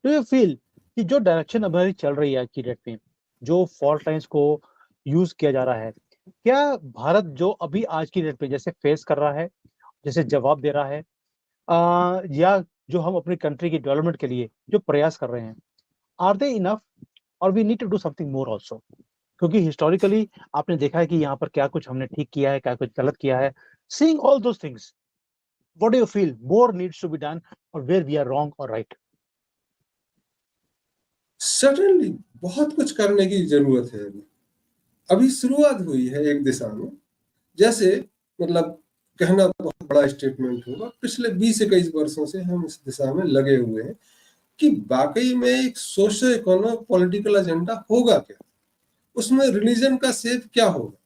Do you feel कि जो direction हमारी चल रही है आज की डेट में, जो फॉल्ट लाइन्स को यूज किया जा रहा है, क्या भारत जो अभी आज की डेट में जैसे फेस कर रहा है, जैसे जवाब दे रहा है, या जो हम अपनी कंट्री की डेवलपमेंट के लिए जो प्रयास कर रहे हैं, आर दे इनफ और we need to do something more also? क्योंकि हिस्टोरिकली आपने देखा है कि यहाँ पर क्या कुछ हमने ठीक किया है, क्या कुछ गलत किया है। Seeing all those things, what do you feel more needs to be done और वेयर वी आर रॉन्ग और राइट? सडनली बहुत कुछ करने की जरूरत है। अभी शुरुआत हुई है एक दिशा में, जैसे मतलब कहना बहुत बड़ा स्टेटमेंट होगा, पिछले 20-21 वर्षों से हम इस दिशा में लगे हुए हैं कि वाकई में एक सोशो इकोनॉमिक पॉलिटिकल एजेंडा होगा क्या, उसमें रिलीजन का शेप क्या होगा।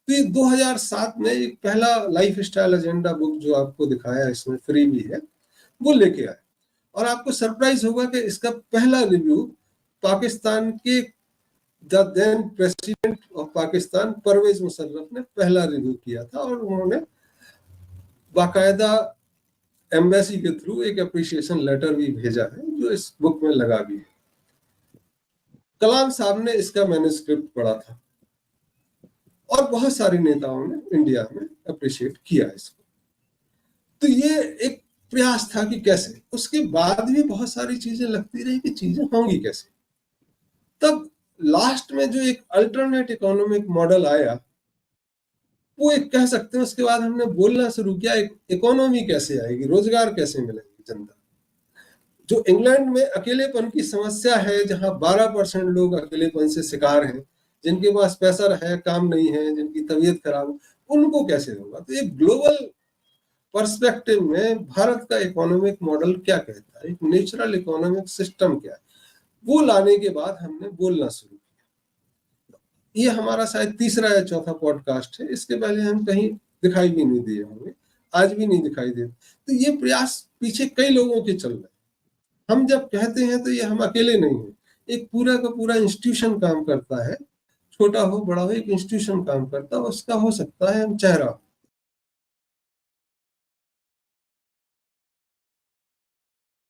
तो ये 2007 में एक पहला लाइफ स्टाइल एजेंडा बुक जो आपको दिखाया, इसमें फ्री भी है, वो लेके आए। और आपको सरप्राइज होगा कि इसका पहला रिव्यू पाकिस्तान के the then president of Pakistan Parvez Musharraf ने पहला रिव्यू किया था, और उन्होंने बाकायदा एम्बेसी के थ्रू एक अप्रिसिएशन लेटर भी भेजा है, जो इस बुक में लगा भी है। कलाम साहब ने इसका मैन्युस्क्रिप्ट पढ़ा था और बहुत सारे नेताओं ने इंडिया में अप्रिशिएट किया इसको। तो ये एक प्रयास था कि कैसे, उसके बाद भी बहुत सारी चीजें लगती रही कि चीजें होंगी कैसे। तब लास्ट में जो एक अल्टरनेट इकोनॉमिक मॉडल आया, वो एक कह सकते हैं, उसके बाद हमने बोलना शुरू किया इकोनॉमी कैसे आएगी, रोजगार कैसे मिलेगी जनता। जो इंग्लैंड में अकेलेपन की समस्या है, जहां 12% लोग अकेलेपन से शिकार हैं, जिनके पास पैसा है, काम नहीं है, जिनकी तबीयत खराब, उनको कैसे होगा। तो एक ग्लोबल पर्सपेक्टिव में भारत का इकोनॉमिक मॉडल क्या कहता है, एक नेचुरल इकोनॉमिक सिस्टम क्या है, वो लाने के बाद हमने बोलना शुरू किया। ये हमारा शायद तीसरा या चौथा पॉडकास्ट है, इसके पहले हम कहीं दिखाई भी नहीं दिए होंगे, आज भी नहीं दिखाई देते। तो ये प्रयास पीछे कई लोगों के चल रहे हैं। हम जब कहते हैं तो ये हम अकेले नहीं हैं, एक पूरा का पूरा इंस्टीट्यूशन काम करता है, छोटा हो बड़ा हो, एक इंस्टीट्यूशन काम करता है, उसका हो सकता है हम चेहरा